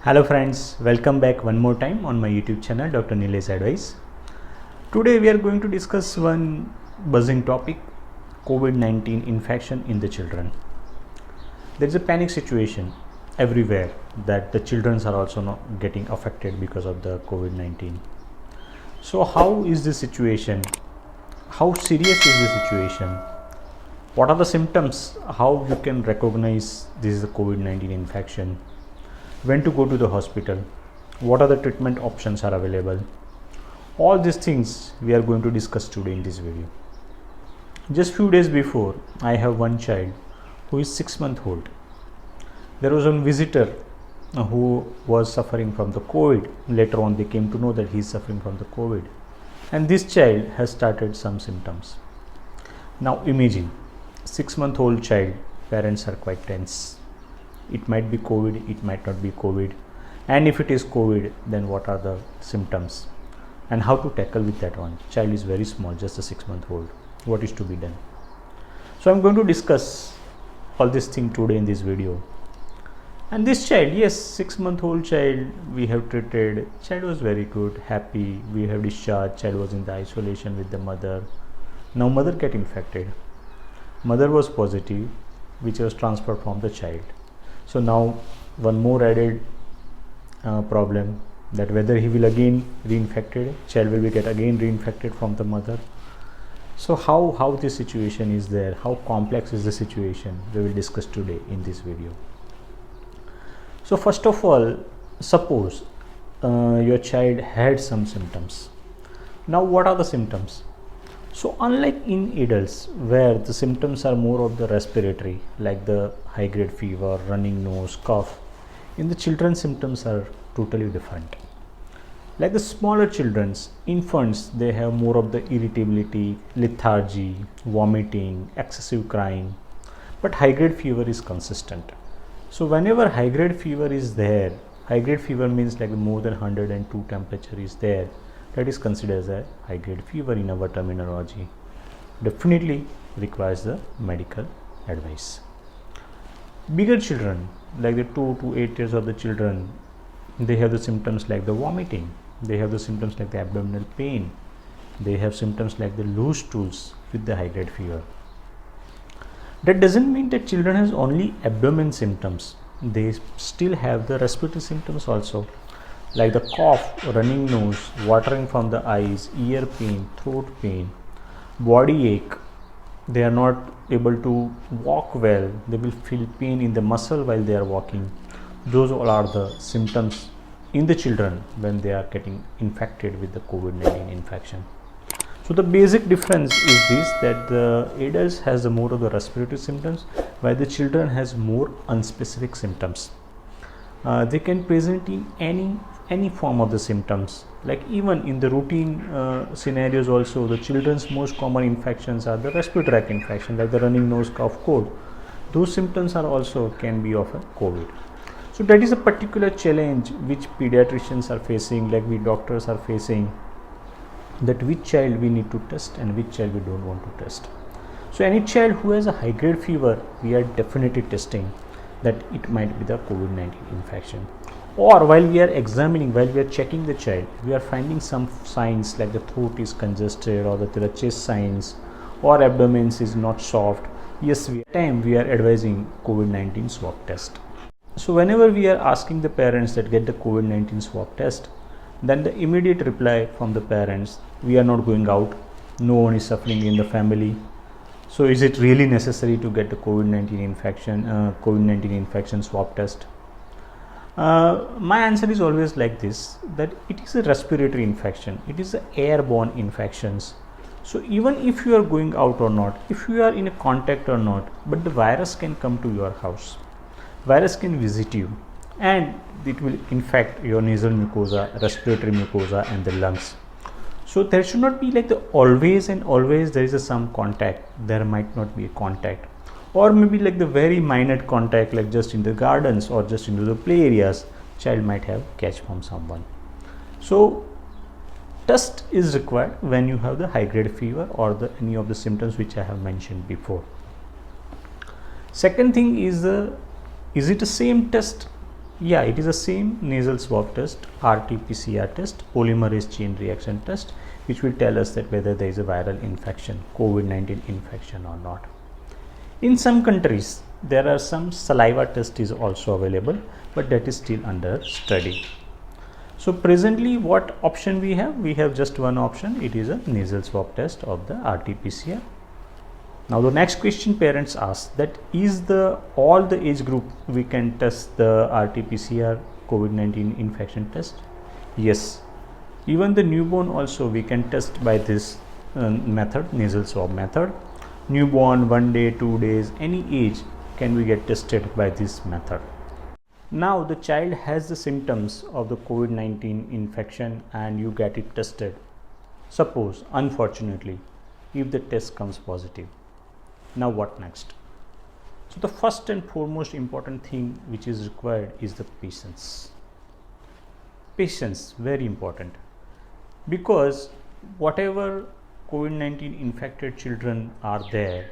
Hello friends, welcome back one more time on my YouTube channel Dr. Nilesh Advice. Today we are going to discuss one buzzing topic, COVID-19 infection in the children. There is a panic situation everywhere that the children are also not getting affected because of the COVID-19. So how is the situation? How serious is the situation? What are the symptoms? How you can recognize this is a COVID-19 infection? When to go to the hospital, what are the treatment options are available. All these things we are going to discuss today in this video. Just few days before, I have one child who is 6 months old. There was one visitor who was suffering from the COVID. Later on they came to know that he is suffering from the COVID, and this child has started some symptoms. Now imagine 6 month old child, parents are quite tense. It might be COVID, it might not be COVID, and if it is COVID, then what are the symptoms and how to tackle with that one. Child is very small, just a 6 month old. What is to be done? So I'm going to discuss all this thing today in this video. And this child, yes, 6 month old child, we have treated. Child was very good, happy. We have discharged. Child was in the isolation with the mother. Now mother get infected. Mother was positive, which was transferred from the child. So now one more added problem, that whether he will again reinfected, child will be get again reinfected from the mother. So how this situation is there, how complex is the situation, we will discuss today in this video. So first of all, suppose your child had some symptoms. Now what are the symptoms? So unlike in adults, where the symptoms are more of the respiratory, like the high grade fever, running nose, cough, in the children symptoms are totally different. Like the smaller children's, infants, they have more of the irritability, lethargy, vomiting, excessive crying, but high grade fever is consistent. So whenever high grade fever is there, high grade fever means like more than 102 temperature is there, that is considered as a high grade fever in our terminology. Definitely requires the medical advice. Bigger children, like the 2 to 8 years of the children, they have the symptoms like the vomiting, they have the symptoms like the abdominal pain, they have symptoms like the loose stools with the high grade fever. That doesn't mean that children has only abdomen symptoms, they still have the respiratory symptoms also, like the cough, running nose, watering from the eyes, ear pain, throat pain, body ache. They are not able to walk well, they will feel pain in the muscle while they are walking. Those all are the symptoms in the children when they are getting infected with the COVID-19 infection. So the basic difference is this, that the adults has the more of the respiratory symptoms, while the children has more unspecific symptoms. They can present in any form of the symptoms, like even in the routine scenarios also, the children's most common infections are the respiratory tract infection, like the running nose, cough, cold. Those symptoms are also can be of a COVID. So that is a particular challenge which pediatricians are facing, like we doctors are facing, that which child we need to test and which child we don't want to test. So any child who has a high grade fever, we are definitely testing that it might be the COVID-19 infection. Or while we are examining, while we are checking the child, we are finding some signs like the throat is congested, or that there are chest signs, or abdomen is not soft. Yes, we are advising COVID-19 swab test. So whenever we are asking the parents that get the COVID-19 swab test, then the immediate reply from the parents, we are not going out, no one is suffering in the family. So is it really necessary to get the COVID-19 infection swab test? My answer is always like this, that it is a respiratory infection, it is a airborne infections. So even if you are going out or not, if you are in a contact or not, but the virus can come to your house, virus can visit you, and it will infect your nasal mucosa, respiratory mucosa, and the lungs. So there should not be like the always and always there is a some contact, there might not be a contact, or maybe like the very minor contact, like just in the gardens or just into the play areas, child might have catch from someone. So test is required when you have the high grade fever or the any of the symptoms which I have mentioned before. Second thing is it the same test Yeah, it is the same nasal swab test, RT-PCR test, polymerase chain reaction test, which will tell us that whether there is a viral infection, COVID-19 infection or not. In some countries, there are some saliva test is also available, but that is still under study. So presently, what option we have? We have just one option. It is a nasal swab test of the RT-PCR. Now the next question parents ask, that is the all the age group we can test the RT-PCR COVID-19 infection test? Yes, even the newborn also we can test by this method, nasal swab method. Newborn, 1 day, 2 days, any age can we get tested by this method. Now the child has the symptoms of the COVID-19 infection and you get it tested. Suppose, unfortunately, if the test comes positive. Now what next? So the first and foremost important thing which is required is the patience. Patience, very important, because whatever COVID-19 infected children are there,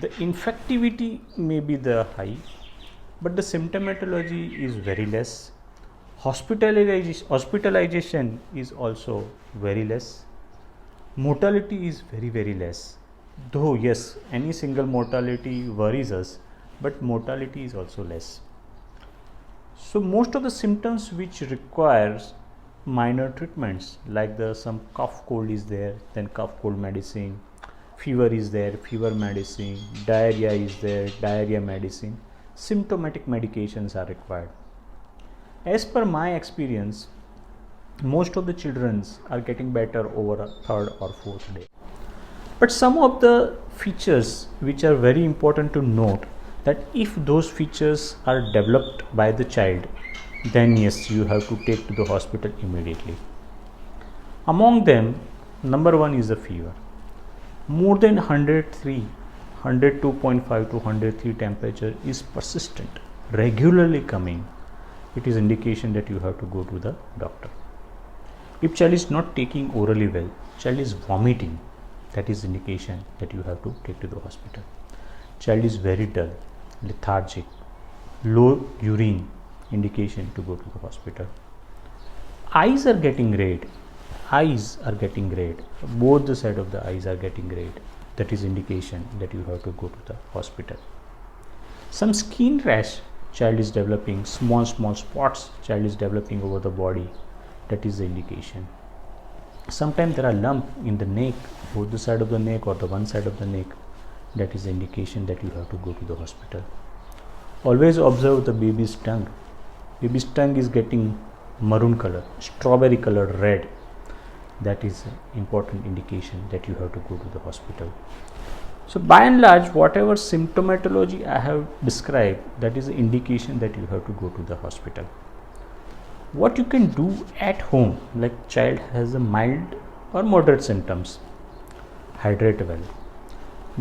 the infectivity may be the high, but the symptomatology is very less. Hospitalization is also very less. Mortality is very less. Though yes, any single mortality worries us, but mortality is also less. So most of the symptoms which requires minor treatments, like some cough cold is there, then cough cold medicine, fever is there, fever medicine, diarrhea is there, diarrhea medicine, symptomatic medications are required. As per my experience, most of the children are getting better over a third or fourth day. But some of the features which are very important to note, that if those features are developed by the child, then yes, you have to take to the hospital immediately. Among them, number one is the fever. More than 103, 102.5 to 103 temperature is persistent, regularly coming. It is indication that you have to go to the doctor. If child is not taking orally well, child is vomiting, that is indication that you have to take to the hospital. Child is very dull, lethargic, low urine, indication to go to the hospital. Eyes are getting red, both the side of the eyes are getting red, that is indication that you have to go to the hospital. Some skin rash, child is developing, small spots child is developing over the body, that is the indication. Sometimes there are lump in the neck, both the side of the neck or the one side of the neck, that is the indication that you have to go to the hospital. Always observe the baby's tongue. Baby's tongue is getting maroon color, strawberry color, red, that is important indication that you have to go to the hospital. So by and large, whatever symptomatology I have described, that is the indication that you have to go to the hospital. What you can do at home, like child has a mild or moderate symptoms, hydrate well,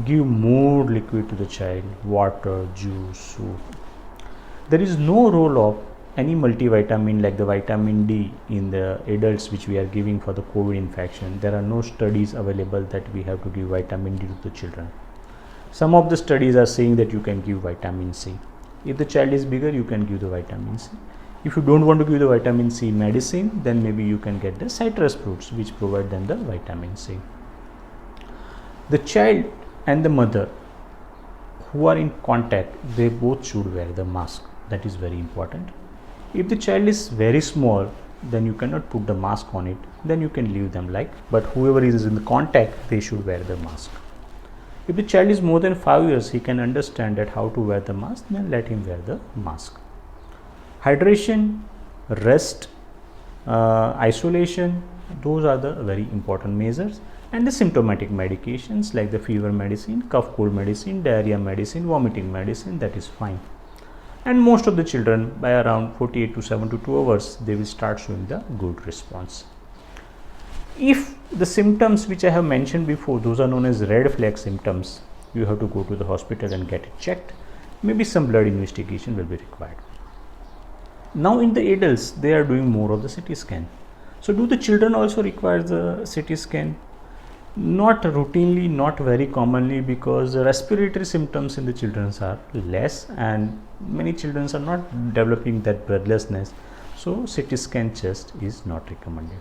give more liquid to the child, water, juice, soup. There is no role of any multivitamin like the vitamin D in the adults which we are giving for the COVID infection. There are no studies available that we have to give vitamin D to the children. Some of the studies are saying that you can give vitamin C. If the child is bigger, you can give the vitamin C. If you don't want to give the vitamin C medicine, then maybe you can get the citrus fruits which provide them the vitamin C. The child and the mother who are in contact, they both should wear the mask. That is very important. If the child is very small, then you cannot put the mask on it, then you can leave them like, but whoever is in the contact, they should wear the mask. If the child is more than 5 years, he can understand that how to wear the mask, then let him wear the mask. Hydration, rest, isolation, those are the very important measures, and the symptomatic medications like the fever medicine, cough cold medicine, diarrhea medicine, vomiting medicine, that is fine. And most of the children by around 48 to 72 hours, they will start showing the good response. If the symptoms which I have mentioned before, those are known as red flag symptoms, you have to go to the hospital and get it checked. Maybe some blood investigation will be required. Now in the adults, they are doing more of the CT scan. So do the children also require the CT scan? Not routinely, not very commonly, because the respiratory symptoms in the children are less and many children are not developing that breathlessness, so CT scan chest is not recommended.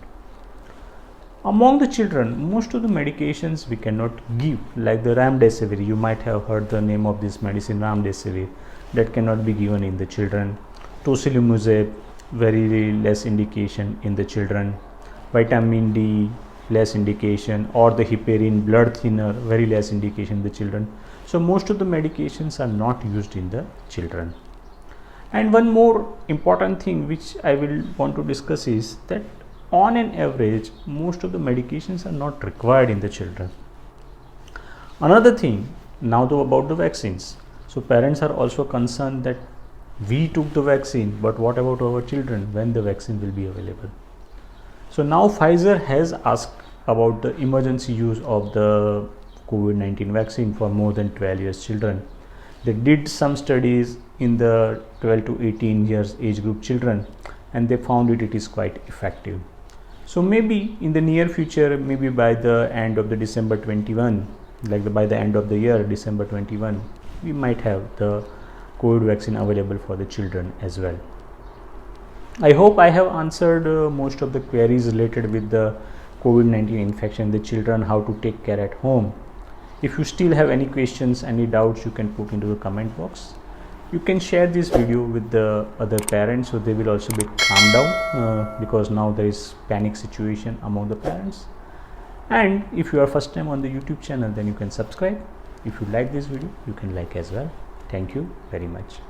Among the children, most of the medications we cannot give, like the Remdesivir. You might have heard the name of this medicine, Remdesivir, that cannot be given in the children. Tocilizumab, very less indication in the children. Vitamin D, less indication, or the heparin blood thinner, very less indication in the children. So most of the medications are not used in the children. And one more important thing which I will want to discuss is that on an average, most of the medications are not required in the children. Another thing, now though about the vaccines. So parents are also concerned that we took the vaccine, but what about our children, when the vaccine will be available? So now Pfizer has asked about the emergency use of the COVID-19 vaccine for more than 12 years children. They did some studies in the 12 to 18 years age group children, and they found it is quite effective. So maybe in the near future, maybe by the end of the December 21, by the end of the year December 21, we might have the COVID vaccine available for the children as well. I hope I have answered most of the queries related with the COVID-19 infection in the children, how to take care at home. If you still have any questions, any doubts, you can put into the comment box. You can share this video with the other parents, so they will also be calmed down, because now there is panic situation among the parents. And if you are first time on the YouTube channel, then you can subscribe. If you like this video, you can like as well. Thank you very much.